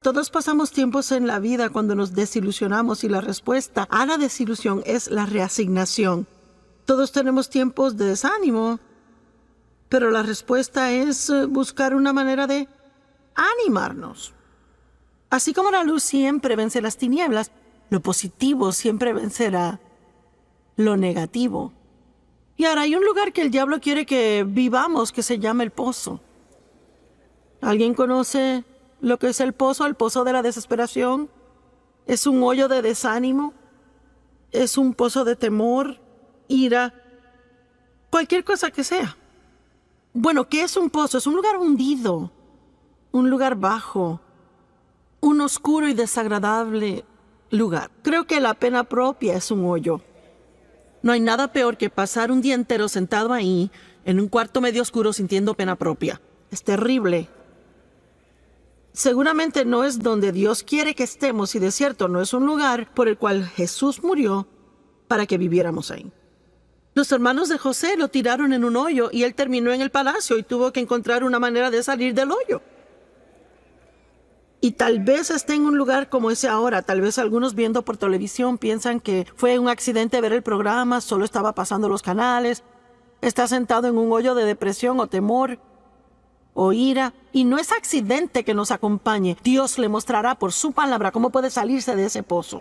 Todos pasamos tiempos en la vida cuando nos desilusionamos y la respuesta a la desilusión es la reasignación. Todos tenemos tiempos de desánimo, pero la respuesta es buscar una manera de animarnos. Así como la luz siempre vence las tinieblas, lo positivo siempre vencerá lo negativo. Y ahora hay un lugar que el diablo quiere que vivamos que se llama el pozo. ¿Alguien conoce lo que es el pozo? El pozo de la desesperación. Es un hoyo de desánimo. Es un pozo de temor, ira, cualquier cosa que sea. Bueno, ¿qué es un pozo? Es un lugar hundido, un lugar bajo, un oscuro y desagradable lugar. Creo que la pena propia es un hoyo. No hay nada peor que pasar un día entero sentado ahí, en un cuarto medio oscuro sintiendo pena propia. Es terrible. Seguramente no es donde Dios quiere que estemos y de cierto no es un lugar por el cual Jesús murió para que viviéramos ahí. Los hermanos de José lo tiraron en un hoyo y él terminó en el palacio y tuvo que encontrar una manera de salir del hoyo. Y tal vez esté en un lugar como ese ahora. Tal vez algunos viendo por televisión piensan que fue un accidente ver el programa, solo estaba pasando los canales. Está sentado en un hoyo de depresión o temor o ira. Y no es accidente que nos acompañe. Dios le mostrará por su palabra cómo puede salirse de ese pozo.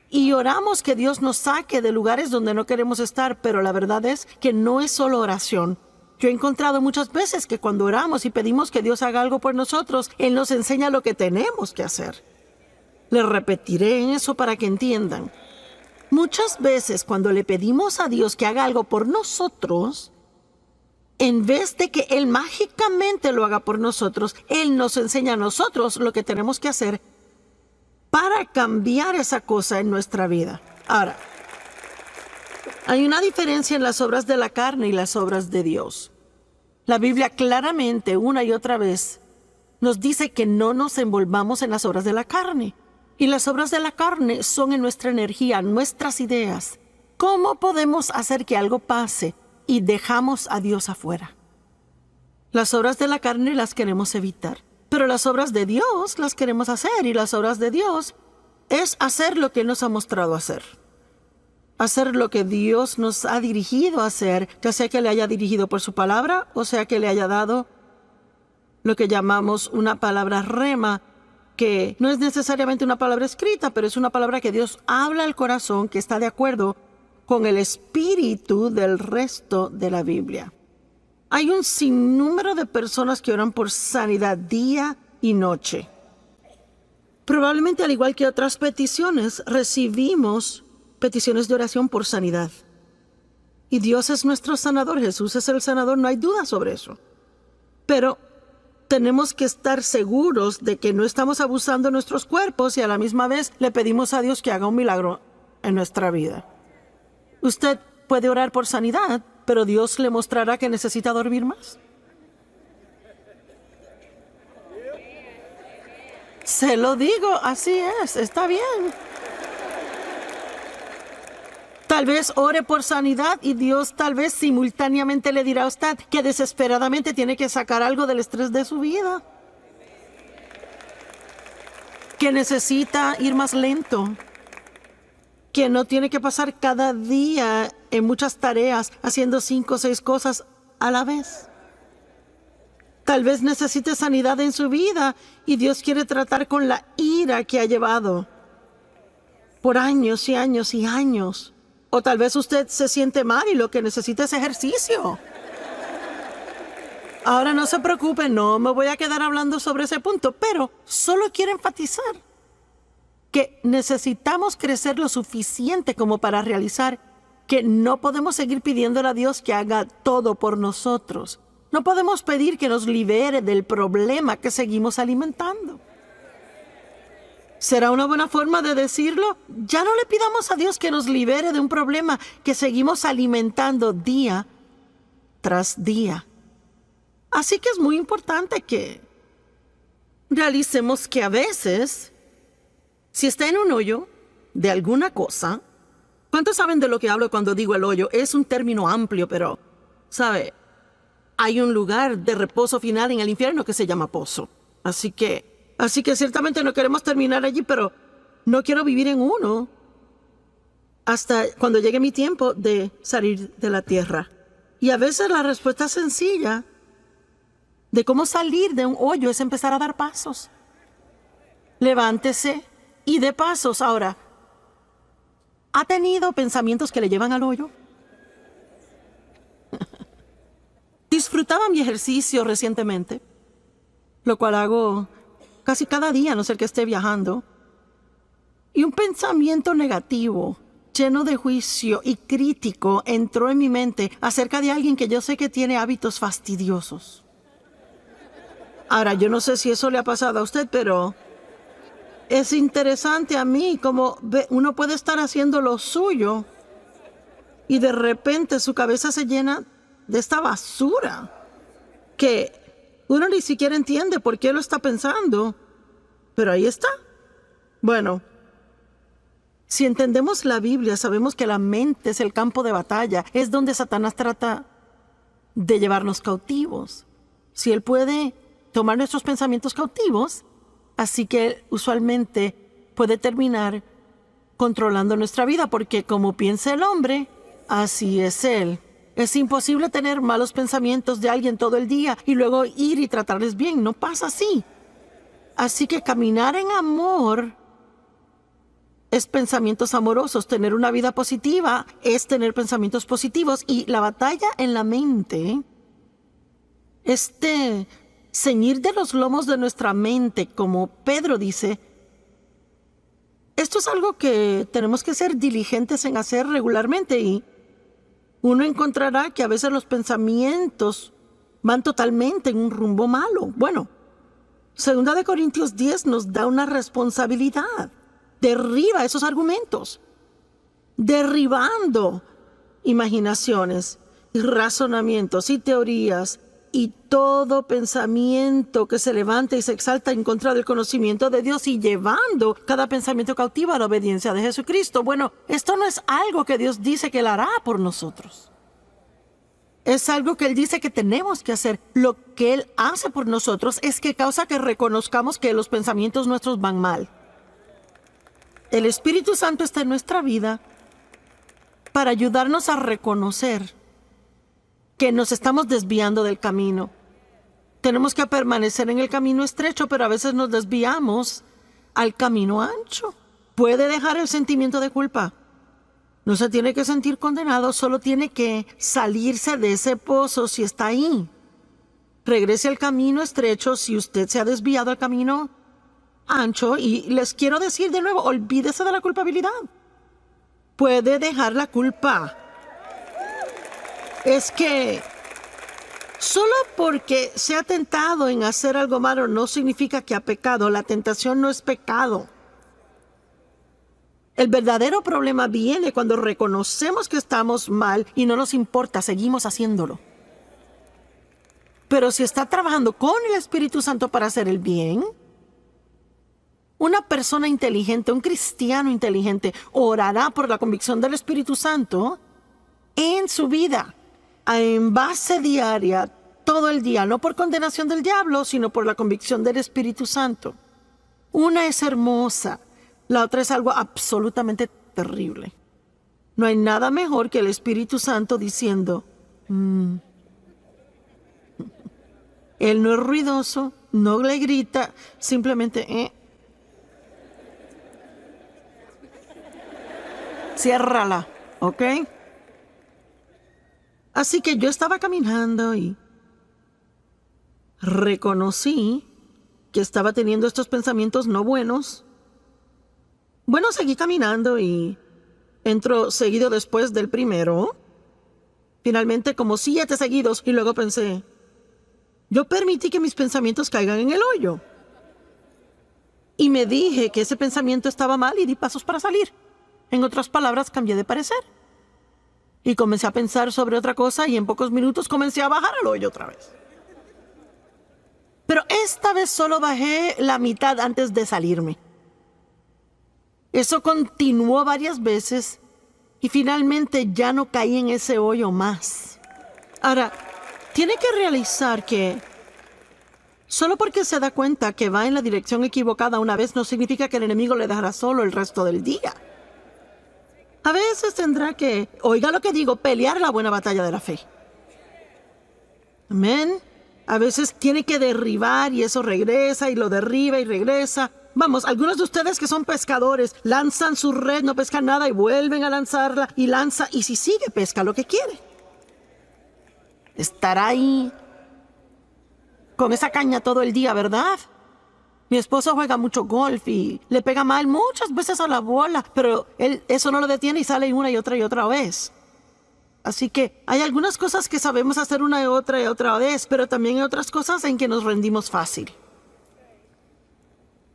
Y oramos que Dios nos saque de lugares donde no queremos estar, pero la verdad es que no es solo oración. Yo he encontrado muchas veces que cuando oramos y pedimos que Dios haga algo por nosotros, Él nos enseña lo que tenemos que hacer. Les repetiré en eso para que entiendan. Muchas veces cuando le pedimos a Dios que haga algo por nosotros, en vez de que Él mágicamente lo haga por nosotros, Él nos enseña a nosotros lo que tenemos que hacer para cambiar esa cosa en nuestra vida. Ahora, hay una diferencia en las obras de la carne y las obras de Dios. La Biblia claramente, una y otra vez, nos dice que no nos envolvamos en las obras de la carne. Y las obras de la carne son en nuestra energía, nuestras ideas. ¿Cómo podemos hacer que algo pase y dejamos a Dios afuera? Las obras de la carne las queremos evitar, pero las obras de Dios las queremos hacer, y las obras de Dios es hacer lo que Él nos ha mostrado hacer. Hacer lo que Dios nos ha dirigido a hacer, ya sea que le haya dirigido por su palabra, o sea que le haya dado lo que llamamos una palabra rema, que no es necesariamente una palabra escrita, pero es una palabra que Dios habla al corazón, que está de acuerdo con el espíritu del resto de la Biblia. Hay un sinnúmero de personas que oran por sanidad día y noche. Probablemente, al igual que otras peticiones, recibimos peticiones de oración por sanidad. Y Dios es nuestro sanador, Jesús es el sanador, no hay duda sobre eso. Pero tenemos que estar seguros de que no estamos abusando de nuestros cuerpos y a la misma vez le pedimos a Dios que haga un milagro en nuestra vida. Usted puede orar por sanidad, pero Dios le mostrará que necesita dormir más. Se lo digo, así es, está bien. Tal vez ore por sanidad y Dios tal vez simultáneamente le dirá a usted que desesperadamente tiene que sacar algo del estrés de su vida. Que necesita ir más lento. Que no tiene que pasar cada día en muchas tareas haciendo 5 o 6 cosas a la vez. Tal vez necesite sanidad en su vida y Dios quiere tratar con la ira que ha llevado por años y años y años. O tal vez usted se siente mal y lo que necesita es ejercicio. Ahora no se preocupe, no me voy a quedar hablando sobre ese punto, pero solo quiero enfatizar que necesitamos crecer lo suficiente como para realizar que no podemos seguir pidiéndole a Dios que haga todo por nosotros. No podemos pedir que nos libere del problema que seguimos alimentando. ¿Será una buena forma de decirlo? Ya no le pidamos a Dios que nos libere de un problema que seguimos alimentando día tras día. Así que es muy importante que realicemos que a veces, si está en un hoyo de alguna cosa, ¿cuántos saben de lo que hablo cuando digo el hoyo? Es un término amplio, pero, ¿sabe? Hay un lugar de reposo final en el infierno que se llama pozo. Así que Así que ciertamente no queremos terminar allí, pero no quiero vivir en uno hasta cuando llegue mi tiempo de salir de la tierra. Y a veces la respuesta sencilla de cómo salir de un hoyo es empezar a dar pasos. Levántese y dé pasos. Ahora, ¿ha tenido pensamientos que le llevan al hoyo? Disfrutaba mi ejercicio recientemente, lo cual hago casi cada día, a no ser que esté viajando. Y un pensamiento negativo, lleno de juicio y crítico, entró en mi mente acerca de alguien que yo sé que tiene hábitos fastidiosos. Ahora, yo no sé si eso le ha pasado a usted, pero es interesante a mí como uno puede estar haciendo lo suyo y de repente su cabeza se llena de esta basura que uno ni siquiera entiende por qué lo está pensando, pero ahí está. Bueno, si entendemos la Biblia, sabemos que la mente es el campo de batalla, es donde Satanás trata de llevarnos cautivos. Si él puede tomar nuestros pensamientos cautivos, así que él usualmente puede terminar controlando nuestra vida, porque como piensa el hombre, así es él. Es imposible tener malos pensamientos de alguien todo el día y luego ir y tratarles bien. No pasa así. Así que caminar en amor es pensamientos amorosos. Tener una vida positiva es tener pensamientos positivos. Y la batalla en la mente, ceñir de los lomos de nuestra mente, como Pedro dice, esto es algo que tenemos que ser diligentes en hacer regularmente, y uno encontrará que a veces los pensamientos van totalmente en un rumbo malo. Bueno, 2 Corintios 10 nos da una responsabilidad. Derriba esos argumentos, derribando imaginaciones y razonamientos y teorías y todo pensamiento que se levanta y se exalta en contra del conocimiento de Dios, y llevando cada pensamiento cautivo a la obediencia de Jesucristo. Bueno, esto no es algo que Dios dice que Él hará por nosotros. Es algo que Él dice que tenemos que hacer. Lo que Él hace por nosotros es que causa que reconozcamos que los pensamientos nuestros van mal. El Espíritu Santo está en nuestra vida para ayudarnos a reconocer que nos estamos desviando del camino. Tenemos que permanecer en el camino estrecho, pero a veces nos desviamos al camino ancho. Puede dejar el sentimiento de culpa. No se tiene que sentir condenado, solo tiene que salirse de ese pozo si está ahí. Regrese al camino estrecho si usted se ha desviado al camino ancho, y les quiero decir de nuevo, olvídese de la culpabilidad. Puede dejar la culpa. Es que solo porque se ha tentado en hacer algo malo no significa que ha pecado. La tentación no es pecado. El verdadero problema viene cuando reconocemos que estamos mal y no nos importa, seguimos haciéndolo. Pero si está trabajando con el Espíritu Santo para hacer el bien, una persona inteligente, un cristiano inteligente, orará por la convicción del Espíritu Santo en su vida, en base diaria, todo el día, no por condenación del diablo, sino por la convicción del Espíritu Santo. Una es hermosa, la otra es algo absolutamente terrible. No hay nada mejor que el Espíritu Santo diciendo, Él no es ruidoso, no le grita, simplemente, ciérrala, ¿ok? Así que yo estaba caminando y reconocí que estaba teniendo estos pensamientos no buenos. Bueno, seguí caminando y entro seguido después del primero. Finalmente como 7 seguidos, y luego pensé, yo permití que mis pensamientos caigan en el hoyo. Y me dije que ese pensamiento estaba mal y di pasos para salir. En otras palabras, cambié de parecer. Y comencé a pensar sobre otra cosa y en pocos minutos comencé a bajar al hoyo otra vez. Pero esta vez solo bajé la mitad antes de salirme. Eso continuó varias veces y finalmente ya no caí en ese hoyo más. Ahora, tiene que realizar que Solo porque se da cuenta que va en la dirección equivocada una vez no significa que el enemigo le dejará solo el resto del día. A veces tendrá que, oiga lo que digo, pelear la buena batalla de la fe. Amén. A veces tiene que derribar y eso regresa y lo derriba y regresa. Vamos, algunos de ustedes que son pescadores lanzan su red, no pescan nada y vuelven a lanzarla y lanza y si sigue pesca lo que quiere. Estará ahí con esa caña todo el día, ¿verdad? Mi esposo juega mucho golf y le pega mal muchas veces a la bola, pero él eso no lo detiene y sale una y otra vez. Así que hay algunas cosas que sabemos hacer una y otra vez, pero también hay otras cosas en que nos rendimos fácil.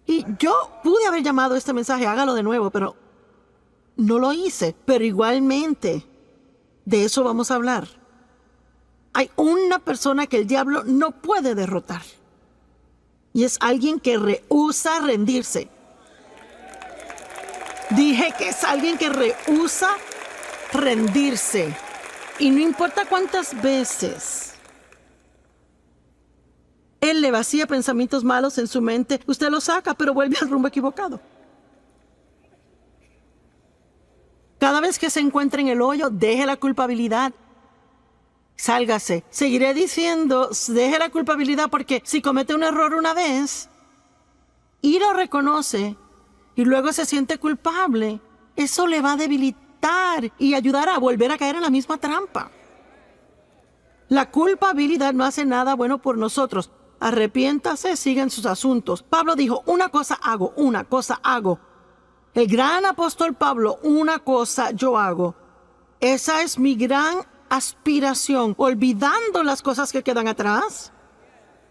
Y yo pude haber llamado este mensaje, hágalo de nuevo, pero no lo hice. Pero igualmente, de eso vamos a hablar. Hay una persona que el diablo no puede derrotar. Y es alguien que rehúsa rendirse. Dije que es alguien que rehúsa rendirse. Y no importa cuántas veces él le vacía pensamientos malos en su mente, usted lo saca, pero vuelve al rumbo equivocado. Cada vez que se encuentre en el hoyo, deje la culpabilidad. Sálgase. Seguiré diciendo, deje la culpabilidad porque si comete un error una vez y lo reconoce y luego se siente culpable, eso le va a debilitar y ayudar a volver a caer en la misma trampa. La culpabilidad no hace nada bueno por nosotros. Arrepiéntase, sigan sus asuntos. Pablo dijo, una cosa hago. El gran apóstol Pablo, una cosa yo hago. Esa es mi gran aspiración, olvidando las cosas que quedan atrás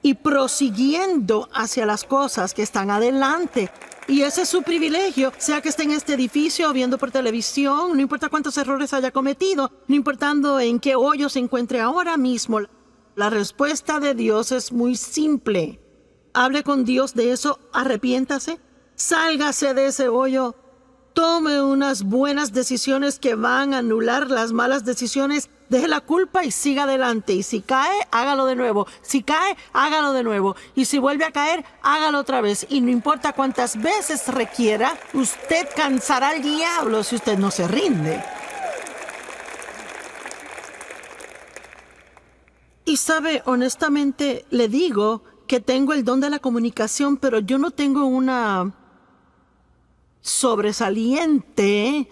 y prosiguiendo hacia las cosas que están adelante. Y ese es su privilegio, sea que esté en este edificio o viendo por televisión, no importa cuántos errores haya cometido, no importando en qué hoyo se encuentre ahora mismo. La respuesta de Dios es muy simple. Hable con Dios de eso, arrepiéntase, sálgase de ese hoyo, tome unas buenas decisiones que van a anular las malas decisiones, deje la culpa y siga adelante. Y si cae, hágalo de nuevo. Si cae, hágalo de nuevo. Y si vuelve a caer, hágalo otra vez. Y no importa cuántas veces requiera, usted cansará al diablo si usted no se rinde. Y sabe, honestamente, le digo que tengo el don de la comunicación, pero yo no tengo una sobresaliente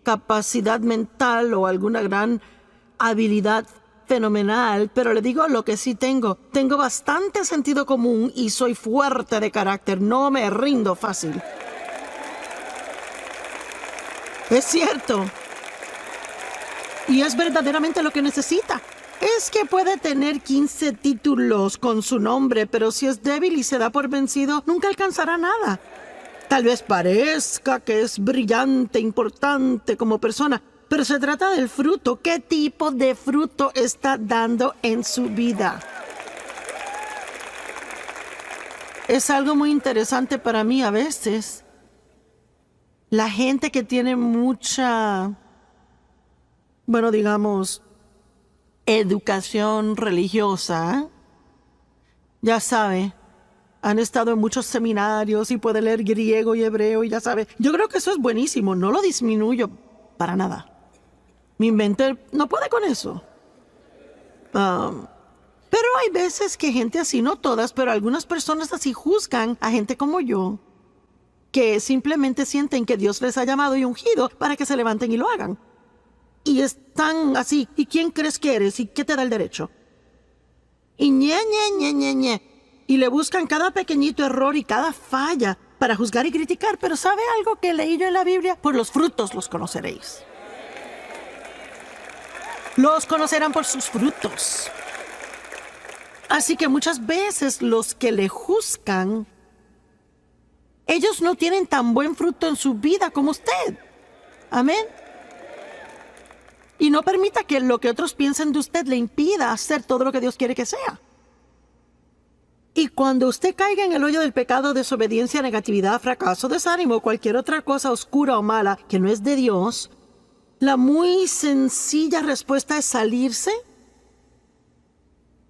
capacidad mental o alguna gran habilidad fenomenal, pero le digo lo que sí tengo. Tengo bastante sentido común y soy fuerte de carácter. No me rindo fácil. Es cierto. Y es verdaderamente lo que necesita. Es que puede tener 15 títulos con su nombre, pero si es débil y se da por vencido, nunca alcanzará nada. Tal vez parezca que es brillante, importante como persona, pero se trata del fruto. ¿Qué tipo de fruto está dando en su vida? Es algo muy interesante para mí a veces. La gente que tiene mucha, digamos, educación religiosa, ya sabe, han estado en muchos seminarios y puede leer griego y hebreo y ya sabe. Yo creo que eso es buenísimo, no lo disminuyo para nada. Mi mente no puede con eso. Pero hay veces que gente así, no todas, pero algunas personas así juzgan a gente como yo, que simplemente sienten que Dios les ha llamado y ungido para que se levanten y lo hagan. Y están así, ¿y quién crees que eres? ¿Y qué te da el derecho? Y y le buscan cada pequeñito error y cada falla para juzgar y criticar. Pero ¿sabe algo que leí yo en la Biblia? Por los frutos los conoceréis. Los conocerán por sus frutos. Así que muchas veces los que le juzgan, ellos no tienen tan buen fruto en su vida como usted. Amén. Y no permita que lo que otros piensen de usted le impida hacer todo lo que Dios quiere que sea. Y cuando usted caiga en el hoyo del pecado, desobediencia, negatividad, fracaso, desánimo, cualquier otra cosa oscura o mala que no es de Dios, la muy sencilla respuesta es salirse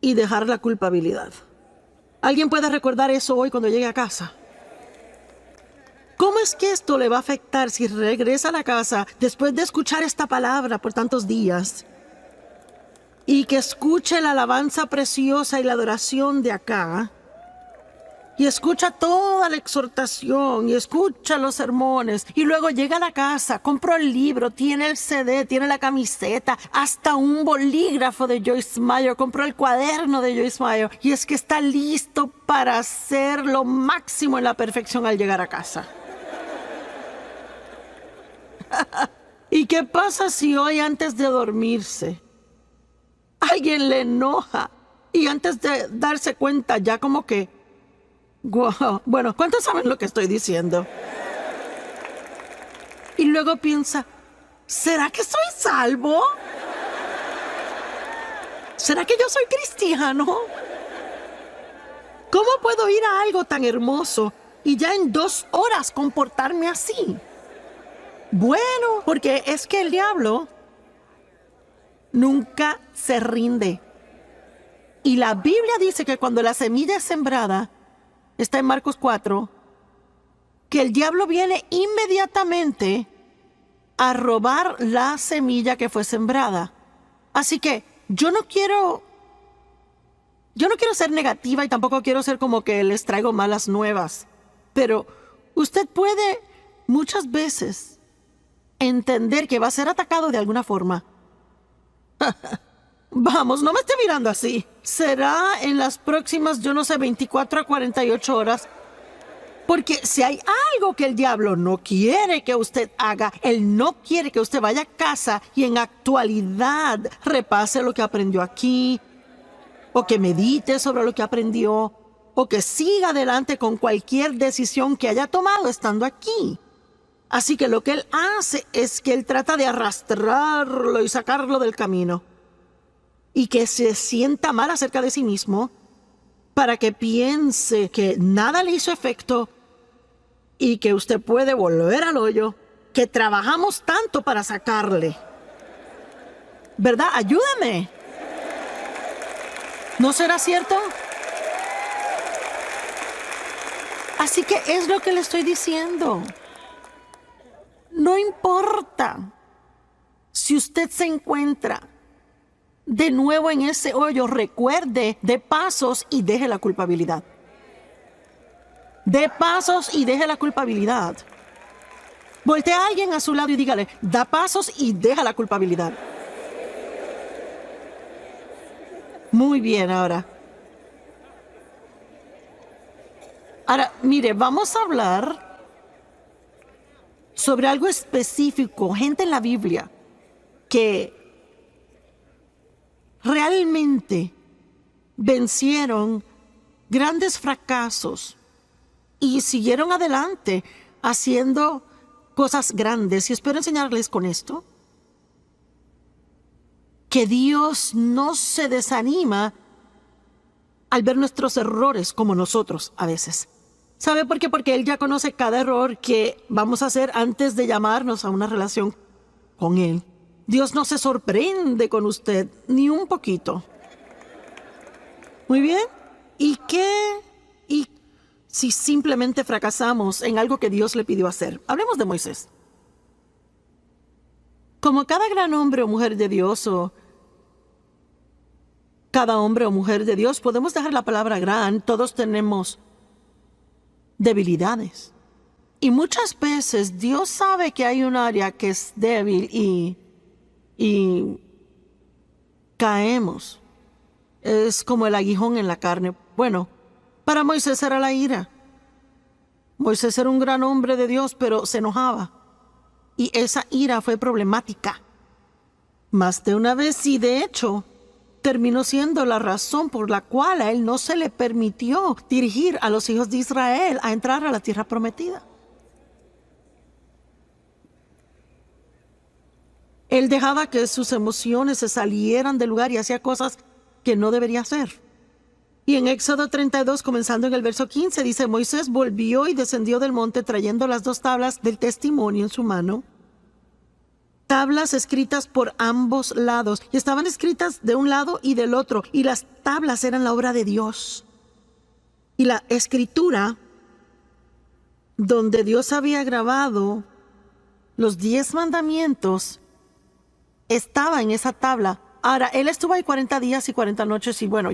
y dejar la culpabilidad. ¿Alguien puede recordar eso hoy cuando llegue a casa? ¿Cómo es que esto le va a afectar si regresa a la casa después de escuchar esta palabra por tantos días? Y que escuche la alabanza preciosa y la adoración de acá. Y escucha toda la exhortación y escucha los sermones. Y luego llega a la casa, compró el libro, tiene el CD, tiene la camiseta, hasta un bolígrafo de Joyce Meyer, compró el cuaderno de Joyce Meyer. Y es que está listo para hacer lo máximo en la perfección al llegar a casa. ¿Y qué pasa si hoy antes de dormirse alguien le enoja y antes de darse cuenta ya como que, wow, bueno, ¿cuántos saben lo que estoy diciendo? Y luego piensa, ¿será que soy salvo? ¿Será que yo soy cristiano? ¿Cómo puedo ir a algo tan hermoso y ya en 2 horas comportarme así? Bueno, porque es que el diablo nunca se rinde. Y la Biblia dice que cuando la semilla es sembrada, está en Marcos 4, que el diablo viene inmediatamente a robar la semilla que fue sembrada. Así que yo no quiero ser negativa y tampoco quiero ser como que les traigo malas nuevas. Pero usted puede muchas veces entender que va a ser atacado de alguna forma. Vamos, no me esté mirando así. Será en las próximas, 24 a 48 horas. Porque si hay algo que el diablo no quiere que usted haga, él no quiere que usted vaya a casa y en actualidad repase lo que aprendió aquí, o que medite sobre lo que aprendió, o que siga adelante con cualquier decisión que haya tomado estando aquí. Así que lo que él hace es que él trata de arrastrarlo y sacarlo del camino. Y que se sienta mal acerca de sí mismo para que piense que nada le hizo efecto y que usted puede volver al hoyo que trabajamos tanto para sacarle. ¿Verdad? Ayúdame. ¿No será cierto? Así que es lo que le estoy diciendo. No importa si usted se encuentra de nuevo en ese hoyo, recuerde, dé pasos y deje la culpabilidad. Dé pasos y deje la culpabilidad. Voltee a alguien a su lado y dígale, da pasos y deja la culpabilidad. Muy bien, ahora. Ahora, mire, vamos a hablar sobre algo específico, gente en la Biblia que realmente vencieron grandes fracasos y siguieron adelante haciendo cosas grandes. Y espero enseñarles con esto que Dios no se desanima al ver nuestros errores como nosotros a veces. ¿Sabe por qué? Porque Él ya conoce cada error que vamos a hacer antes de llamarnos a una relación con Él. Dios no se sorprende con usted ni un poquito. Muy bien. ¿Y qué? ¿Y si simplemente fracasamos en algo que Dios le pidió hacer? Hablemos de Moisés. Como cada gran hombre o mujer de Dios, o cada hombre o mujer de Dios, podemos dejar la palabra gran, todos tenemos debilidades. Y muchas veces Dios sabe que hay un área que es débil y caemos. Es como el aguijón en la carne. Bueno, para Moisés era la ira. Moisés era un gran hombre de Dios, pero se enojaba. Y esa ira fue problemática. Más de una vez, y de hecho, terminó siendo la razón por la cual a él no se le permitió dirigir a los hijos de Israel a entrar a la tierra prometida. Él dejaba que sus emociones se salieran del lugar y hacía cosas que no debería hacer. Y en Éxodo 32, comenzando en el verso 15, dice, Moisés volvió y descendió del monte trayendo las 2 tablas del testimonio en su mano. Tablas escritas por ambos lados. Y estaban escritas de un lado y del otro. Y las tablas eran la obra de Dios. Y la escritura donde Dios había grabado los 10 mandamientos estaba en esa tabla. Ahora, él estuvo ahí 40 días y 40 noches y bueno,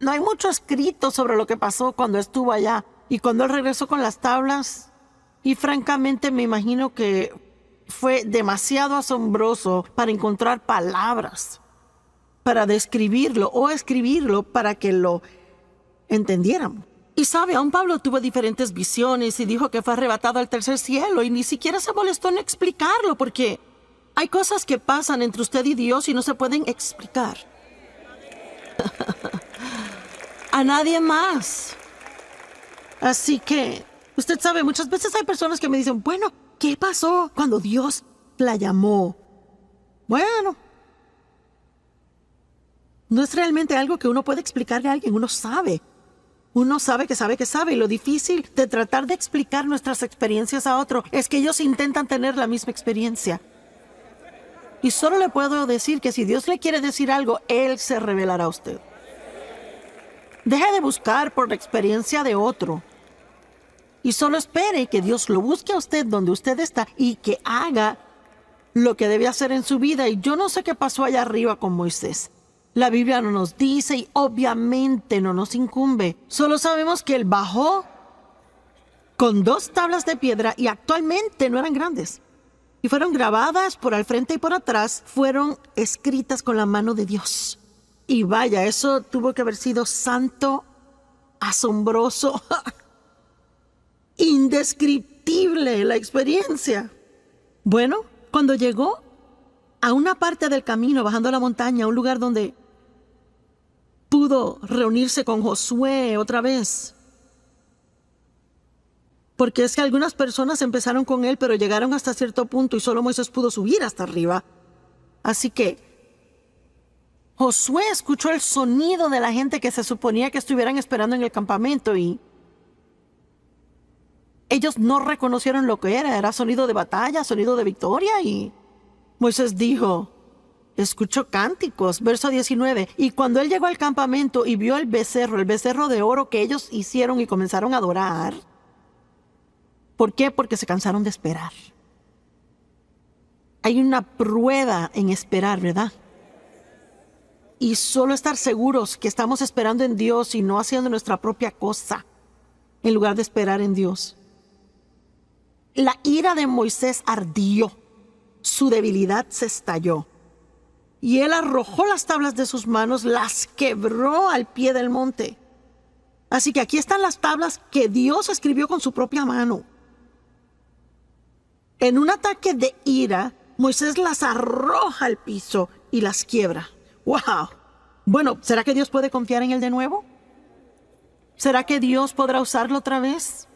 no hay mucho escrito sobre lo que pasó cuando estuvo allá y cuando él regresó con las tablas. Y francamente me imagino que fue demasiado asombroso para encontrar palabras para describirlo o escribirlo para que lo entendiéramos. Y sabe, aún Pablo tuvo diferentes visiones y dijo que fue arrebatado al tercer cielo y ni siquiera se molestó en explicarlo porque hay cosas que pasan entre usted y Dios y no se pueden explicar. A nadie más. Así que, usted sabe, muchas veces hay personas que me dicen, bueno, ¿qué pasó cuando Dios la llamó? Bueno, no es realmente algo que uno puede explicarle a alguien, uno sabe. Uno sabe que sabe que sabe. Y lo difícil de tratar de explicar nuestras experiencias a otro es que ellos intentan tener la misma experiencia. Y solo le puedo decir que si Dios le quiere decir algo, Él se revelará a usted. Deje de buscar por la experiencia de otro. Y solo espere que Dios lo busque a usted donde usted está y que haga lo que debe hacer en su vida. Y yo no sé qué pasó allá arriba con Moisés. La Biblia no nos dice y obviamente no nos incumbe. Solo sabemos que él bajó con 2 tablas de piedra y actualmente no eran grandes. Y fueron grabadas por al frente y por atrás. Fueron escritas con la mano de Dios. Y vaya, eso tuvo que haber sido santo, asombroso, indescriptible la experiencia. Bueno, cuando llegó a una parte del camino, bajando la montaña, a un lugar donde pudo reunirse con Josué otra vez. Porque es que algunas personas empezaron con él, pero llegaron hasta cierto punto y solo Moisés pudo subir hasta arriba. Así que Josué escuchó el sonido de la gente que se suponía que estuvieran esperando en el campamento y ellos no reconocieron lo que era sonido de batalla, sonido de victoria y Moisés dijo, escuchó cánticos, verso 19, y cuando él llegó al campamento y vio el becerro de oro que ellos hicieron y comenzaron a adorar. ¿Por qué? Porque se cansaron de esperar. Hay una prueba en esperar, ¿verdad? Y solo estar seguros que estamos esperando en Dios y no haciendo nuestra propia cosa, en lugar de esperar en Dios. La ira de Moisés ardió. Su debilidad se estalló. Y él arrojó las tablas de sus manos, las quebró al pie del monte. Así que aquí están las tablas que Dios escribió con su propia mano. En un ataque de ira, Moisés las arroja al piso y las quiebra. ¡Wow! Bueno, ¿será que Dios puede confiar en él de nuevo? ¿Será que Dios podrá usarlo otra vez?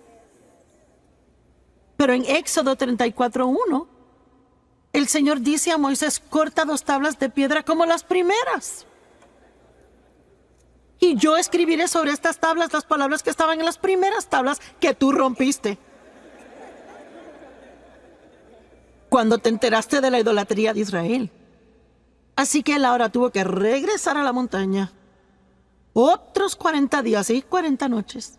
Pero en Éxodo 34:1, el Señor dice a Moisés, corta 2 tablas de piedra como las primeras. Y yo escribiré sobre estas tablas las palabras que estaban en las primeras tablas que tú rompiste. Cuando te enteraste de la idolatría de Israel. Así que él ahora tuvo que regresar a la montaña. Otros 40 días y 40 noches.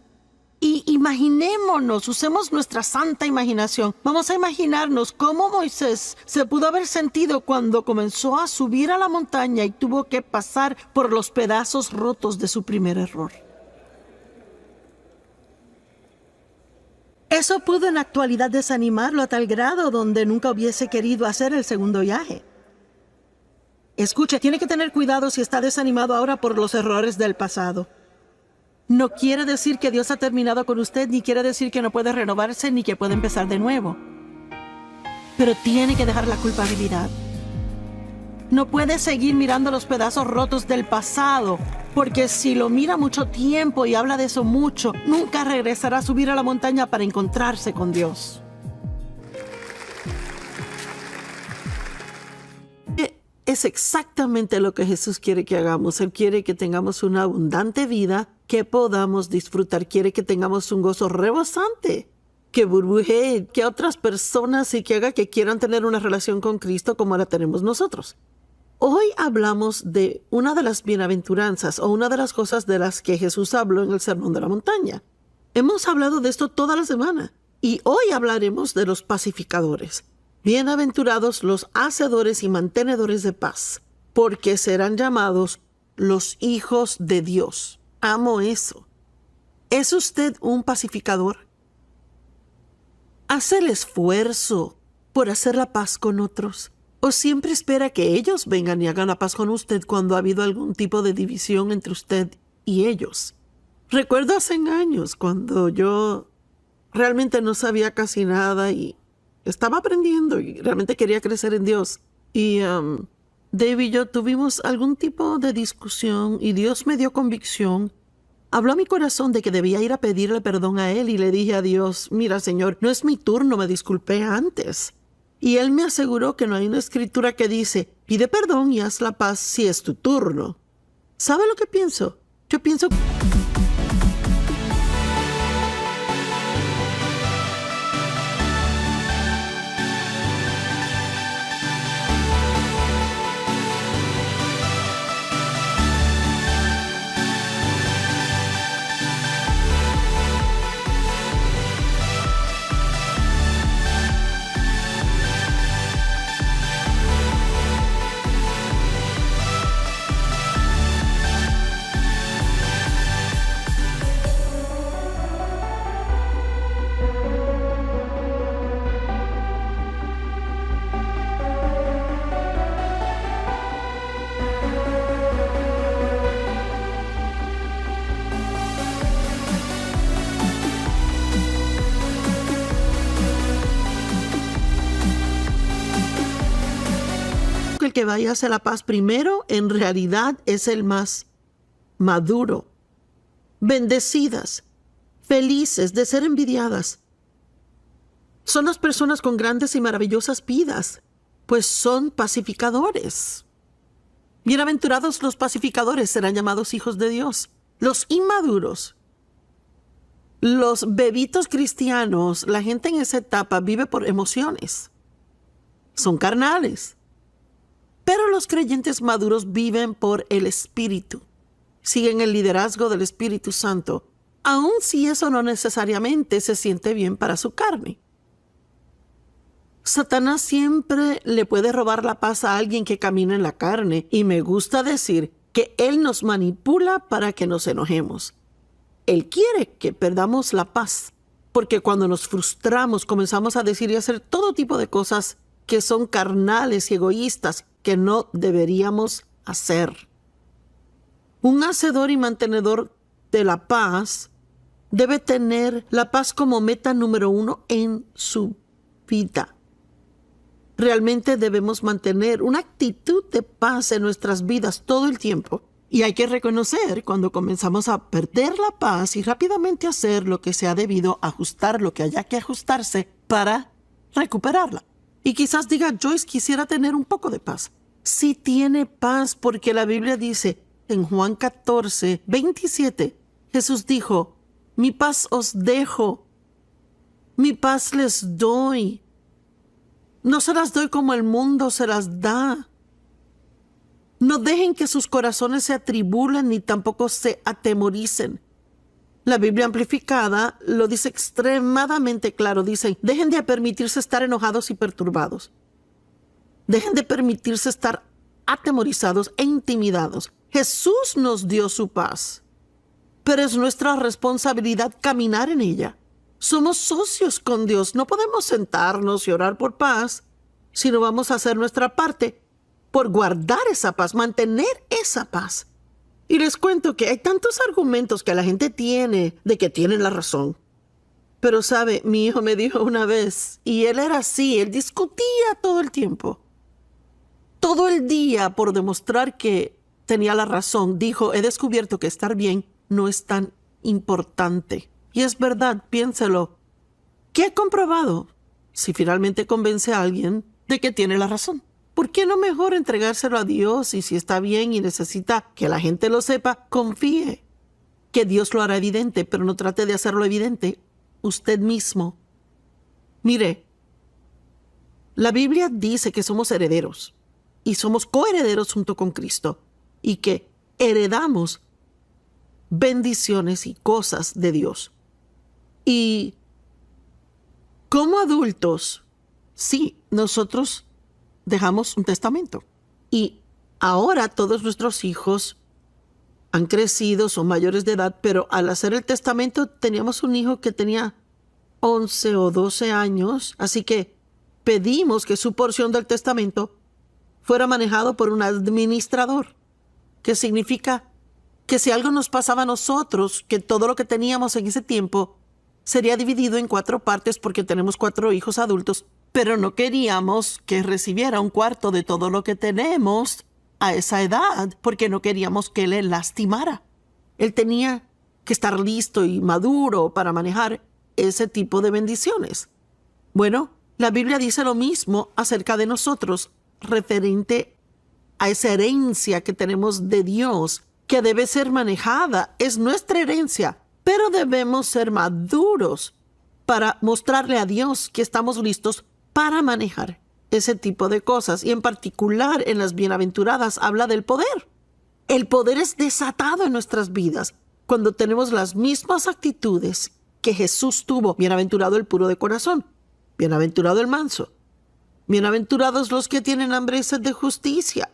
Y imaginémonos, usemos nuestra santa imaginación. Vamos a imaginarnos cómo Moisés se pudo haber sentido cuando comenzó a subir a la montaña y tuvo que pasar por los pedazos rotos de su primer error. Eso pudo en la actualidad desanimarlo a tal grado donde nunca hubiese querido hacer el segundo viaje. Escuche, tiene que tener cuidado si está desanimado ahora por los errores del pasado. No quiere decir que Dios ha terminado con usted, ni quiere decir que no puede renovarse, ni que puede empezar de nuevo. Pero tiene que dejar la culpabilidad. No puede seguir mirando los pedazos rotos del pasado, porque si lo mira mucho tiempo y habla de eso mucho, nunca regresará a subir a la montaña para encontrarse con Dios. Es exactamente lo que Jesús quiere que hagamos. Él quiere que tengamos una abundante vida que podamos disfrutar. Quiere que tengamos un gozo rebosante, que burbujee, que otras personas y que haga que quieran tener una relación con Cristo como la tenemos nosotros. Hoy hablamos de una de las bienaventuranzas o una de las cosas de las que Jesús habló en el Sermón de la Montaña. Hemos hablado de esto toda la semana y hoy hablaremos de los pacificadores. Bienaventurados los hacedores y mantenedores de paz, porque serán llamados los hijos de Dios. Amo eso. ¿Es usted un pacificador? ¿Hace el esfuerzo por hacer la paz con otros? ¿O siempre espera que ellos vengan y hagan la paz con usted cuando ha habido algún tipo de división entre usted y ellos? Recuerdo hace años cuando yo realmente no sabía casi nada y estaba aprendiendo y realmente quería crecer en Dios. Y Dave y yo tuvimos algún tipo de discusión y Dios me dio convicción. Habló a mi corazón de que debía ir a pedirle perdón a Él y le dije a Dios, mira Señor, no es mi turno, me disculpé antes. Y Él me aseguró que no hay una escritura que dice, pide perdón y haz la paz si es tu turno. ¿Sabe lo que pienso? Yo pienso... El que vaya hacia la paz primero en realidad es el más maduro. Bendecidas, felices de ser envidiadas. Son las personas con grandes y maravillosas vidas, pues son pacificadores. Bienaventurados los pacificadores serán llamados hijos de Dios. Los inmaduros, los bebitos cristianos, la gente en esa etapa vive por emociones. Son carnales. Pero los creyentes maduros viven por el Espíritu. Siguen el liderazgo del Espíritu Santo, aun si eso no necesariamente se siente bien para su carne. Satanás siempre le puede robar la paz a alguien que camina en la carne, y me gusta decir que él nos manipula para que nos enojemos. Él quiere que perdamos la paz, porque cuando nos frustramos comenzamos a decir y hacer todo tipo de cosas que son carnales y egoístas, que no deberíamos hacer. Un hacedor y mantenedor de la paz debe tener la paz como meta número 1 en su vida. Realmente debemos mantener una actitud de paz en nuestras vidas todo el tiempo. Y hay que reconocer cuando comenzamos a perder la paz y rápidamente hacer lo que sea debido, ajustar lo que haya que ajustarse para recuperarla. Y quizás diga, Joyce, quisiera tener un poco de paz. Sí tiene paz, porque la Biblia dice en Juan 14, 27, Jesús dijo, mi paz os dejo, mi paz les doy. No se las doy como el mundo se las da. No dejen que sus corazones se atribulen ni tampoco se atemoricen. La Biblia amplificada lo dice extremadamente claro. Dice, dejen de permitirse estar enojados y perturbados. Dejen de permitirse estar atemorizados e intimidados. Jesús nos dio su paz, pero es nuestra responsabilidad caminar en ella. Somos socios con Dios. No podemos sentarnos y orar por paz si no vamos a hacer nuestra parte por guardar esa paz, mantener esa paz. Y les cuento que hay tantos argumentos que la gente tiene de que tienen la razón. Pero sabe, mi hijo me dijo una vez, y él era así, él discutía todo el tiempo. Todo el día por demostrar que tenía la razón. Dijo, he descubierto que estar bien no es tan importante. Y es verdad, piénselo. ¿Qué he comprobado? Si finalmente convence a alguien de que tiene la razón. ¿Por qué no mejor entregárselo a Dios? Y si está bien y necesita que la gente lo sepa, confíe que Dios lo hará evidente, pero no trate de hacerlo evidente usted mismo. Mire, la Biblia dice que somos herederos. y somos coherederos junto con Cristo y que heredamos bendiciones y cosas de Dios. Y como adultos, sí, nosotros dejamos un testamento. Y ahora todos nuestros hijos han crecido, son mayores de edad, pero al hacer el testamento teníamos un hijo que tenía 11 o 12 años, así que pedimos que su porción del testamento fuera manejado por un administrador, que significa que si algo nos pasaba a nosotros, que todo lo que teníamos en ese tiempo sería dividido en 4 partes porque tenemos 4 hijos adultos, pero no queríamos que recibiera un cuarto de todo lo que tenemos a esa edad porque no queríamos que le lastimara. Él tenía que estar listo y maduro para manejar ese tipo de bendiciones. Bueno, la Biblia dice lo mismo acerca de nosotros, referente a esa herencia que tenemos de Dios, que debe ser manejada. Es nuestra herencia, pero debemos ser maduros para mostrarle a Dios que estamos listos para manejar ese tipo de cosas. Y en particular en las bienaventuradas habla del poder. El poder es desatado en nuestras vidas cuando tenemos las mismas actitudes que Jesús tuvo. Bienaventurado el puro de corazón, bienaventurado el manso, bienaventurados los que tienen hambre y sed de justicia,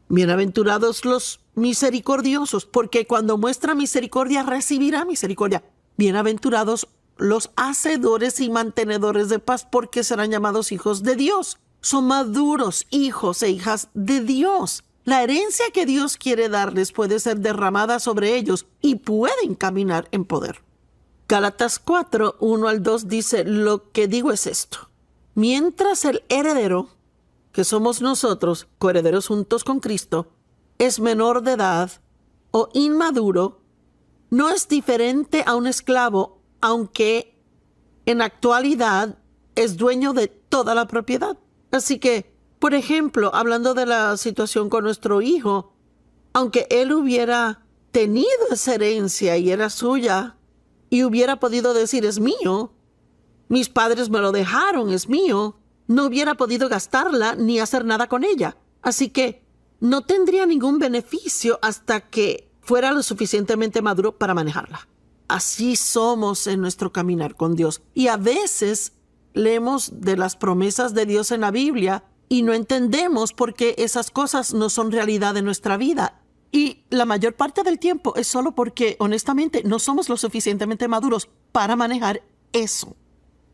bienaventurados los misericordiosos, porque cuando muestra misericordia recibirá misericordia. Bienaventurados los hacedores y mantenedores de paz, porque serán llamados hijos de Dios. Son maduros hijos e hijas de Dios. La herencia que Dios quiere darles puede ser derramada sobre ellos y pueden caminar en poder. Gálatas 4, 1 al 2 dice: lo que digo es esto. Mientras el heredero, que somos nosotros, coherederos juntos con Cristo, es menor de edad o inmaduro, no es diferente a un esclavo, aunque en actualidad es dueño de toda la propiedad. Así que, por ejemplo, hablando de la situación con nuestro hijo, aunque él hubiera tenido esa herencia y era suya, y hubiera podido decir es mío, mis padres me lo dejaron, es mío, no hubiera podido gastarla ni hacer nada con ella. Así que no tendría ningún beneficio hasta que fuera lo suficientemente maduro para manejarla. Así somos en nuestro caminar con Dios. Y a veces leemos de las promesas de Dios en la Biblia y no entendemos por qué esas cosas no son realidad en nuestra vida. Y la mayor parte del tiempo es solo porque, honestamente, no somos lo suficientemente maduros para manejar eso.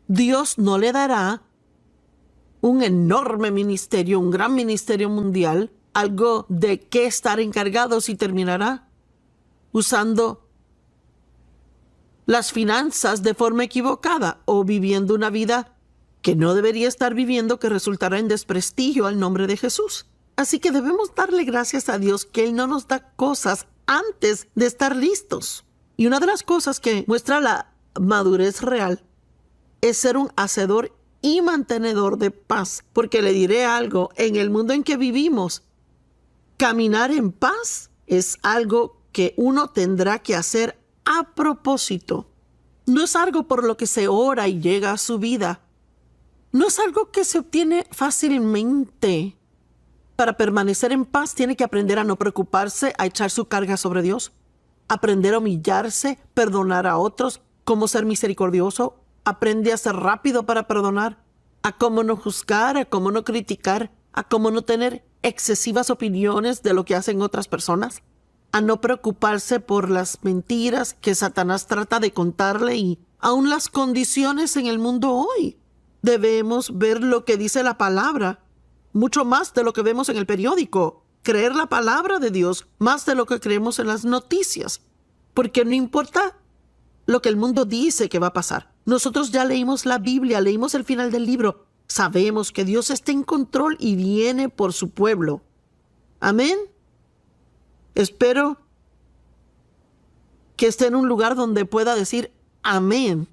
Dios no le dará un enorme ministerio, un gran ministerio mundial, algo de qué estar encargados, y terminará usando las finanzas de forma equivocada o viviendo una vida que no debería estar viviendo, que resultará en desprestigio al nombre de Jesús. Así que debemos darle gracias a Dios que Él no nos da cosas antes de estar listos. Y una de las cosas que muestra la madurez real es ser un hacedor y mantenedor de paz. Porque le diré algo, en el mundo en que vivimos, caminar en paz es algo que uno tendrá que hacer a propósito. No es algo por lo que se ora y llega a su vida. No es algo que se obtiene fácilmente. Para permanecer en paz tiene que aprender a no preocuparse, a echar su carga sobre Dios, aprender a humillarse, perdonar a otros, cómo ser misericordioso, aprende a ser rápido para perdonar, a cómo no juzgar, a cómo no criticar, a cómo no tener excesivas opiniones de lo que hacen otras personas, a no preocuparse por las mentiras que Satanás trata de contarle y aún las condiciones en el mundo hoy. Debemos ver lo que dice la palabra, mucho más de lo que vemos en el periódico. Creer la palabra de Dios más de lo que creemos en las noticias. Porque no importa lo que el mundo dice que va a pasar. Nosotros ya leímos la Biblia, leímos el final del libro. Sabemos que Dios está en control y viene por su pueblo. Amén. Espero que esté en un lugar donde pueda decir amén.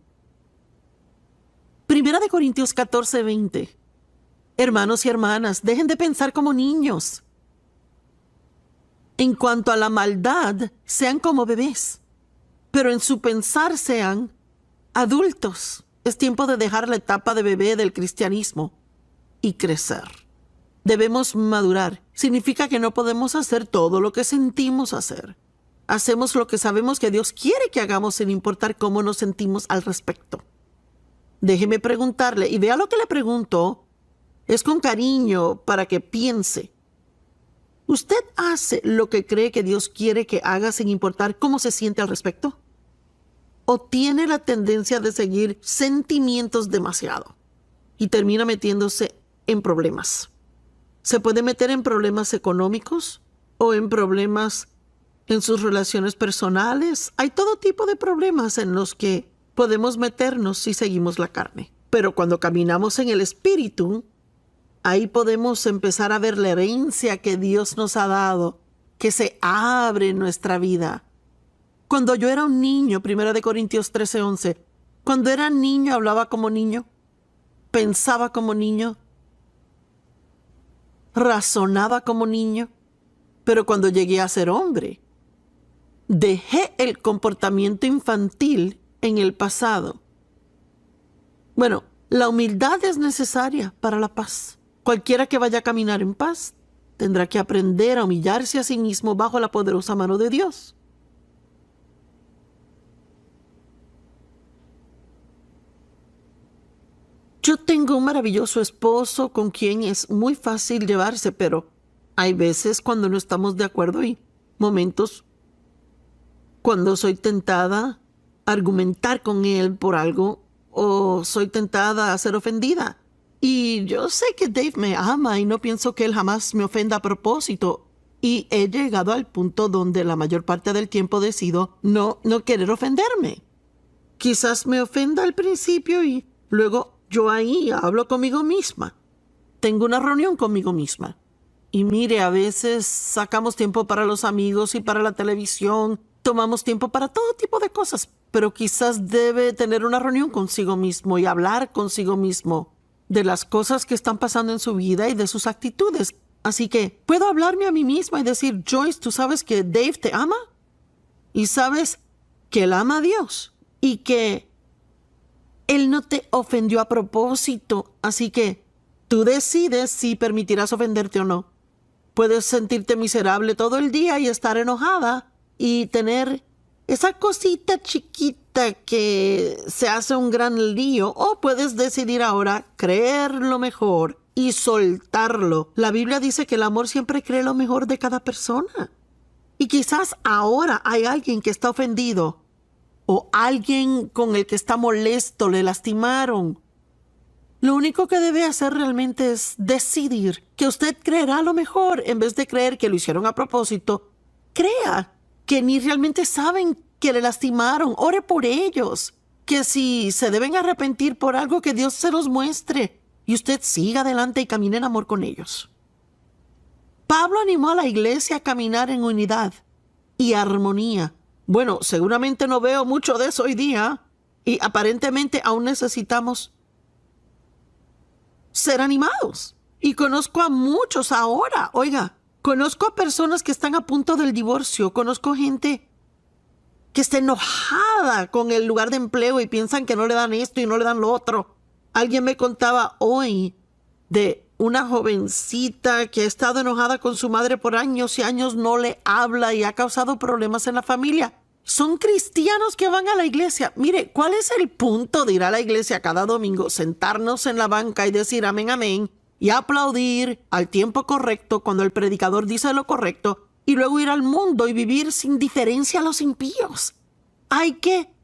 Primera de Corintios 14, 20. Hermanos y hermanas, dejen de pensar como niños. En cuanto a la maldad, sean como bebés, pero en su pensar sean adultos. Es tiempo de dejar la etapa de bebé del cristianismo y crecer. Debemos madurar. Significa que no podemos hacer todo lo que sentimos hacer. Hacemos lo que sabemos que Dios quiere que hagamos sin importar cómo nos sentimos al respecto. Déjeme preguntarle, y vea lo que le pregunto. Es con cariño para que piense. ¿Usted hace lo que cree que Dios quiere que haga sin importar cómo se siente al respecto? ¿O tiene la tendencia de seguir sentimientos demasiado y termina metiéndose en problemas? Se puede meter en problemas económicos o en problemas en sus relaciones personales. Hay todo tipo de problemas en los que podemos meternos si seguimos la carne. Pero cuando caminamos en el Espíritu, ahí podemos empezar a ver la herencia que Dios nos ha dado, que se abre en nuestra vida. Cuando yo era un niño, 1 Corintios 13:11, cuando era niño hablaba como niño, pensaba como niño, razonaba como niño, pero cuando llegué a ser hombre, dejé el comportamiento infantil en el pasado. Bueno, la humildad es necesaria para la paz. Cualquiera que vaya a caminar en paz tendrá que aprender a humillarse a sí mismo bajo la poderosa mano de Dios. Yo tengo un maravilloso esposo con quien es muy fácil llevarse, pero hay veces cuando no estamos de acuerdo y momentos cuando soy tentada a argumentar con él por algo o soy tentada a ser ofendida. Y yo sé que Dave me ama y no pienso que él jamás me ofenda a propósito. Y he llegado al punto donde la mayor parte del tiempo decido no querer ofenderme. Quizás me ofenda al principio y luego yo ahí hablo conmigo misma. Tengo una reunión conmigo misma. Y mire, a veces sacamos tiempo para los amigos y para la televisión. Tomamos tiempo para todo tipo de cosas. Pero quizás debe tener una reunión consigo mismo y hablar consigo mismo de las cosas que están pasando en su vida y de sus actitudes. Así que puedo hablarme a mí misma y decir, Joyce, ¿tú sabes que Dave te ama? Y sabes que él ama a Dios y que él no te ofendió a propósito. Así que tú decides si permitirás ofenderte o no. Puedes sentirte miserable todo el día y estar enojada y tener esa cosita chiquita que se hace un gran lío, o puedes decidir ahora creer lo mejor y soltarlo. La Biblia dice que el amor siempre cree lo mejor de cada persona. Y quizás ahora hay alguien que está ofendido o alguien con el que está molesto, le lastimaron. Lo único que debe hacer realmente es decidir que usted creerá lo mejor en vez de creer que lo hicieron a propósito. Crea que ni realmente saben que le lastimaron. Ore por ellos. Que si se deben arrepentir por algo, que Dios se los muestre. Y usted siga adelante y camine en amor con ellos. Pablo animó a la iglesia a caminar en unidad y armonía. Bueno, seguramente no veo mucho de eso hoy día. Y aparentemente aún necesitamos ser animados. Y conozco a muchos ahora. Oiga, conozco a personas que están a punto del divorcio. Conozco gente que está enojada con el lugar de empleo y piensan que no le dan esto y no le dan lo otro. Alguien me contaba hoy de una jovencita que ha estado enojada con su madre por años y años, no le habla y ha causado problemas en la familia. Son cristianos que van a la iglesia. Mire, ¿cuál es el punto de ir a la iglesia cada domingo, sentarnos en la banca y decir amén, amén, y aplaudir al tiempo correcto cuando el predicador dice lo correcto, y luego ir al mundo y vivir sin diferencia a los impíos? Hay que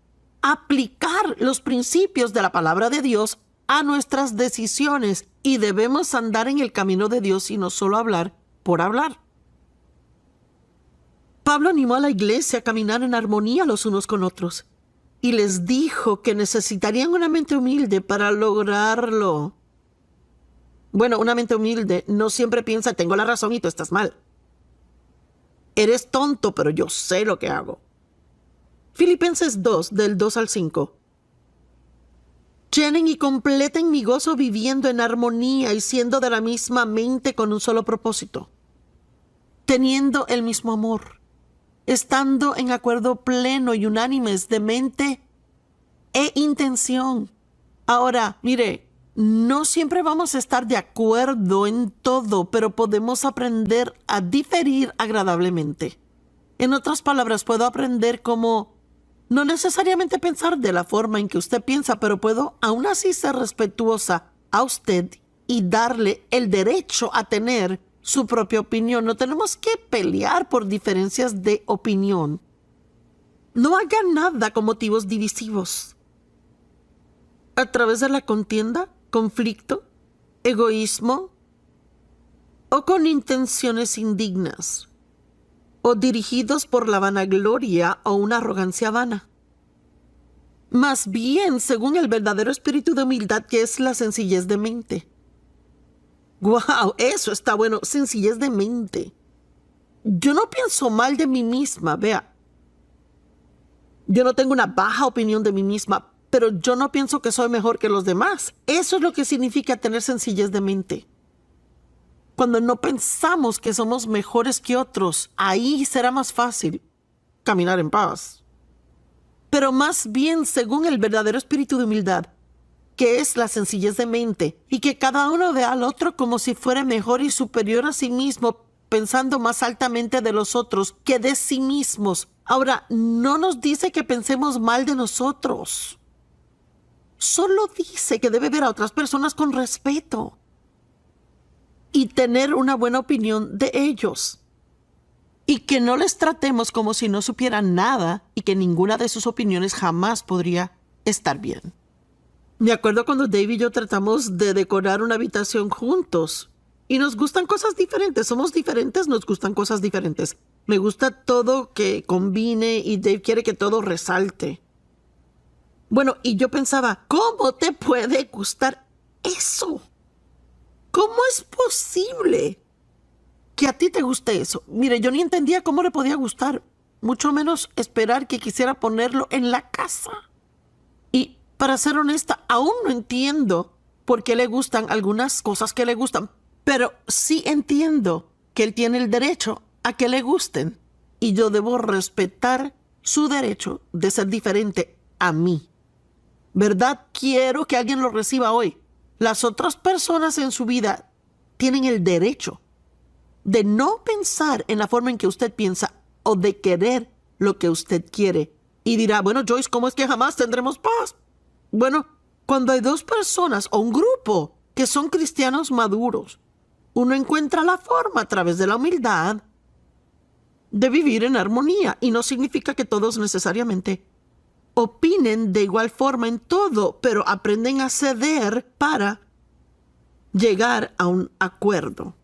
aplicar los principios de la palabra de Dios a nuestras decisiones y debemos andar en el camino de Dios y no solo hablar por hablar. Pablo animó a la iglesia a caminar en armonía los unos con otros y les dijo que necesitarían una mente humilde para lograrlo. Bueno, una mente humilde no siempre piensa tengo la razón y tú estás mal. Eres tonto, pero yo sé lo que hago. Filipenses 2, del 2 al 5. Llenen y completen mi gozo viviendo en armonía y siendo de la misma mente con un solo propósito, teniendo el mismo amor, estando en acuerdo pleno y unánimes de mente e intención. Ahora, mire, No siempre vamos a estar de acuerdo en todo, pero podemos aprender a diferir agradablemente. En otras palabras, puedo aprender cómo no necesariamente pensar de la forma en que usted piensa, pero puedo aún así ser respetuosa a usted y darle el derecho a tener su propia opinión. No tenemos que pelear por diferencias de opinión. No haga nada con motivos divisivos. A través de la contienda, conflicto, egoísmo o con intenciones indignas o dirigidos por la vanagloria o una arrogancia vana. Más bien, según el verdadero espíritu de humildad, que es la sencillez de mente. ¡Wow! Eso está bueno, sencillez de mente. Yo no pienso mal de mí misma, vea. Yo no tengo una baja opinión de mí misma, pero yo no pienso que soy mejor que los demás. Eso es lo que significa tener sencillez de mente. Cuando no pensamos que somos mejores que otros, ahí será más fácil caminar en paz. Pero más bien, según el verdadero espíritu de humildad, que es la sencillez de mente, y que cada uno vea al otro como si fuera mejor y superior a sí mismo, pensando más altamente de los otros que de sí mismos. Ahora, no nos dice que pensemos mal de nosotros. Solo dice que debe ver a otras personas con respeto y tener una buena opinión de ellos. Y que no les tratemos como si no supieran nada y que ninguna de sus opiniones jamás podría estar bien. Me acuerdo cuando Dave y yo tratamos de decorar una habitación juntos. Y nos gustan cosas diferentes. Somos diferentes, nos gustan cosas diferentes. Me gusta todo que combine y Dave quiere que todo resalte. Bueno, y yo pensaba, ¿cómo te puede gustar eso? ¿Cómo es posible que a ti te guste eso? Mire, yo ni entendía cómo le podía gustar, mucho menos esperar que quisiera ponerlo en la casa. Y para ser honesta, aún no entiendo por qué le gustan algunas cosas que le gustan, pero sí entiendo que él tiene el derecho a que le gusten y yo debo respetar su derecho de ser diferente a mí. ¿Verdad? Quiero que alguien lo reciba hoy. Las otras personas en su vida tienen el derecho de no pensar en la forma en que usted piensa o de querer lo que usted quiere. Y dirá, bueno, Joyce, ¿cómo es que jamás tendremos paz? Bueno, cuando hay dos personas o un grupo que son cristianos maduros, uno encuentra la forma a través de la humildad de vivir en armonía. Y no significa que todos necesariamente opinen de igual forma en todo, pero aprenden a ceder para llegar a un acuerdo.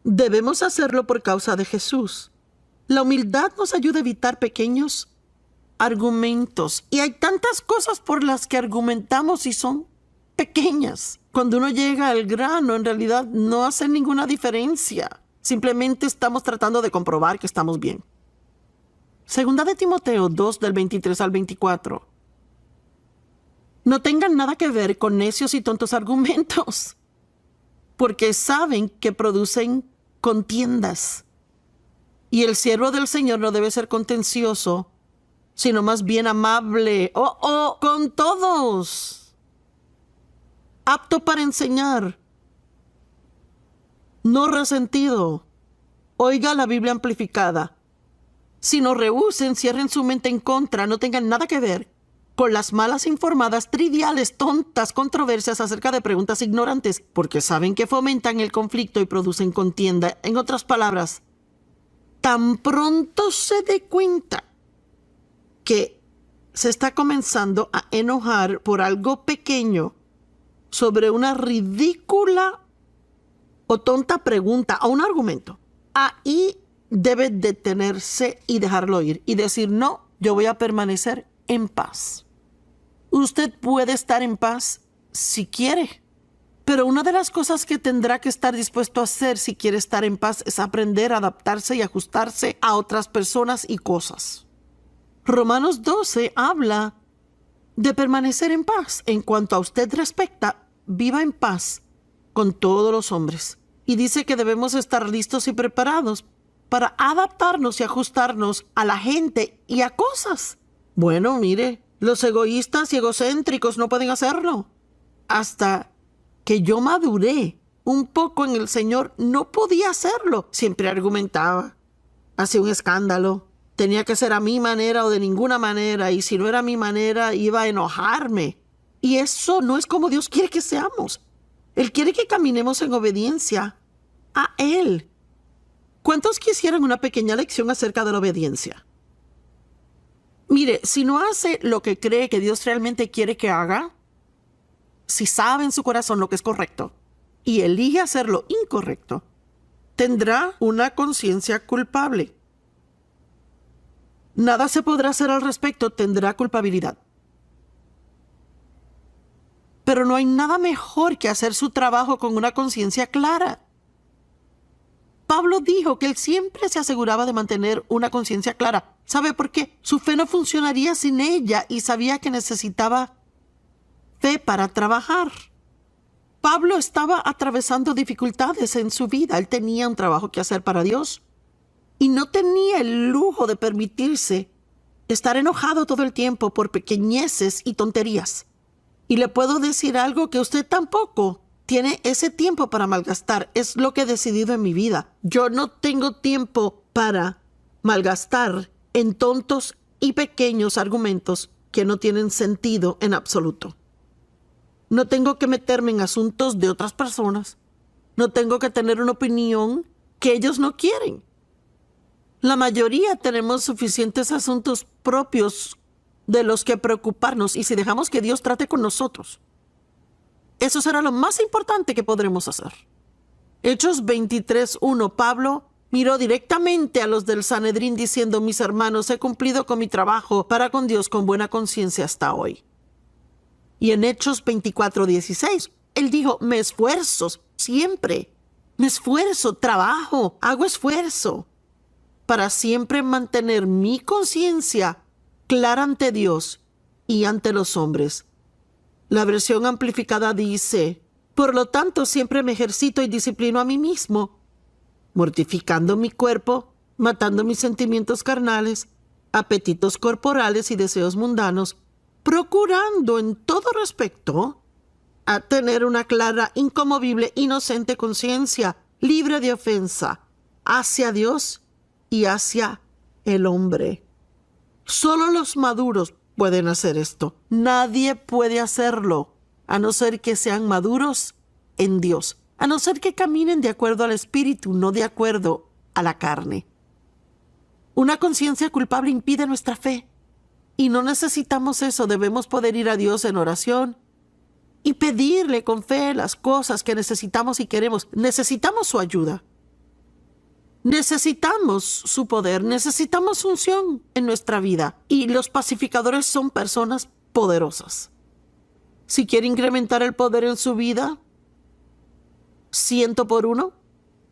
Debemos hacerlo por causa de Jesús. La humildad nos ayuda a evitar pequeños argumentos. Y hay tantas cosas por las que argumentamos y son pequeñas. Cuando uno llega al grano, en realidad no hace ninguna diferencia. Simplemente estamos tratando de comprobar que estamos bien. Segunda de Timoteo 2, del 23 al 24. No tengan nada que ver con necios y tontos argumentos, porque saben que producen contiendas. Y el siervo del Señor no debe ser contencioso, sino más bien amable, con todos, apto para enseñar, no resentido. Oiga la Biblia amplificada. Si no rehúsen, cierren su mente en contra, no tengan nada que ver con las malas informadas, triviales, tontas controversias acerca de preguntas ignorantes, porque saben que fomentan el conflicto y producen contienda. En otras palabras, tan pronto se dé cuenta que se está comenzando a enojar por algo pequeño sobre una ridícula o tonta pregunta o un argumento, ahí debe detenerse y dejarlo ir y decir, no, yo voy a permanecer en paz. Usted puede estar en paz si quiere, pero una de las cosas que tendrá que estar dispuesto a hacer si quiere estar en paz es aprender a adaptarse y ajustarse a otras personas y cosas. Romanos 12 habla de permanecer en paz. En cuanto a usted respecta, viva en paz con todos los hombres. Y dice que debemos estar listos y preparados para adaptarnos y ajustarnos a la gente y a cosas. Bueno, mire, los egoístas y egocéntricos no pueden hacerlo hasta que yo maduré un poco en el Señor, no podía hacerlo. Siempre argumentaba, hacía un escándalo. Tenía que ser a mi manera o de ninguna manera, y si no era a mi manera, iba a enojarme. Y eso no es como Dios quiere que seamos. Él quiere que caminemos en obediencia a Él. ¿Cuántos quisieran una pequeña lección acerca de la obediencia? Mire, si no hace lo que cree que Dios realmente quiere que haga, si sabe en su corazón lo que es correcto y elige hacer lo incorrecto, tendrá una conciencia culpable. Nada se podrá hacer al respecto, tendrá culpabilidad. Pero no hay nada mejor que hacer su trabajo con una conciencia clara. Pablo dijo que él siempre se aseguraba de mantener una conciencia clara. ¿Sabe por qué? Su fe no funcionaría sin ella y sabía que necesitaba fe para trabajar. Pablo estaba atravesando dificultades en su vida. Él tenía un trabajo que hacer para Dios y no tenía el lujo de permitirse estar enojado todo el tiempo por pequeñeces y tonterías. Y le puedo decir algo que usted tampoco tiene ese tiempo para malgastar. Es lo que he decidido en mi vida. Yo no tengo tiempo para malgastar en tontos y pequeños argumentos que no tienen sentido en absoluto. No tengo que meterme en asuntos de otras personas. No tengo que tener una opinión que ellos no quieren. La mayoría tenemos suficientes asuntos propios de los que preocuparnos, y si dejamos que Dios trate con nosotros, eso será lo más importante que podremos hacer. Hechos 23:1. Pablo miró directamente a los del Sanedrín diciendo: mis hermanos, he cumplido con mi trabajo para con Dios con buena conciencia hasta hoy. Y en Hechos 24:16, él dijo: me esfuerzo siempre, me esfuerzo, trabajo, hago esfuerzo para siempre mantener mi conciencia clara ante Dios y ante los hombres. La versión amplificada dice: por lo tanto, siempre me ejercito y disciplino a mí mismo, mortificando mi cuerpo, matando mis sentimientos carnales, apetitos corporales y deseos mundanos, procurando en todo respecto a tener una clara, inconmovible, inocente conciencia, libre de ofensa, hacia Dios y hacia el hombre. Solo los maduros pueden hacer esto. Nadie puede hacerlo, a no ser que sean maduros en Dios, a no ser que caminen de acuerdo al Espíritu, no de acuerdo a la carne. Una conciencia culpable impide nuestra fe, y no necesitamos eso. Debemos poder ir a Dios en oración y pedirle con fe las cosas que necesitamos y queremos. Necesitamos su ayuda. Necesitamos su poder, necesitamos unción en nuestra vida, y los pacificadores son personas poderosas. Si quiere incrementar el poder en su vida 100%,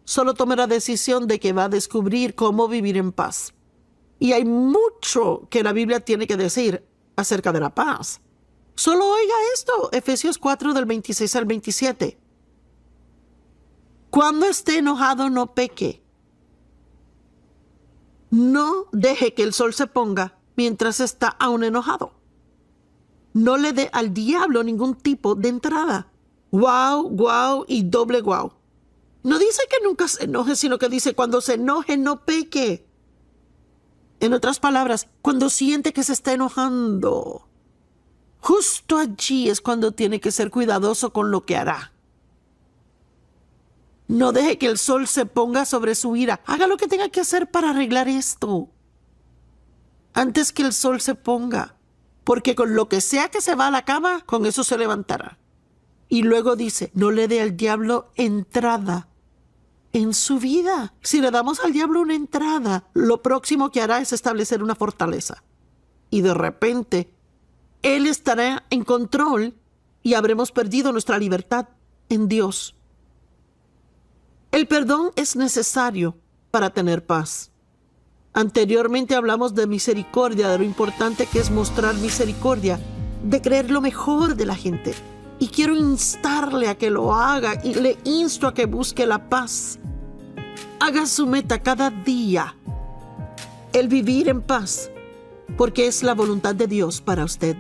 solo tome la decisión de que va a descubrir cómo vivir en paz. Y hay mucho que la Biblia tiene que decir acerca de la paz. Solo oiga esto, Efesios 4 del 26 al 27. Cuando esté enojado, no peque. No deje que el sol se ponga mientras está aún enojado. No le dé al diablo ningún tipo de entrada. Guau y doble guau. No dice que nunca se enoje, sino que dice: cuando se enoje, no peque. En otras palabras, cuando siente que se está enojando, justo allí es cuando tiene que ser cuidadoso con lo que hará. No deje que el sol se ponga sobre su ira. Haga lo que tenga que hacer para arreglar esto antes que el sol se ponga, porque con lo que sea que se va a la cama, con eso se levantará. Y luego dice: no le dé al diablo entrada en su vida. Si le damos al diablo una entrada, lo próximo que hará es establecer una fortaleza. Y de repente, él estará en control y habremos perdido nuestra libertad en Dios. El perdón es necesario para tener paz. Anteriormente hablamos de misericordia, de lo importante que es mostrar misericordia, de creer lo mejor de la gente. Y quiero instarle a que lo haga, y le insto a que busque la paz. Haga su meta cada día el vivir en paz, porque es la voluntad de Dios para usted.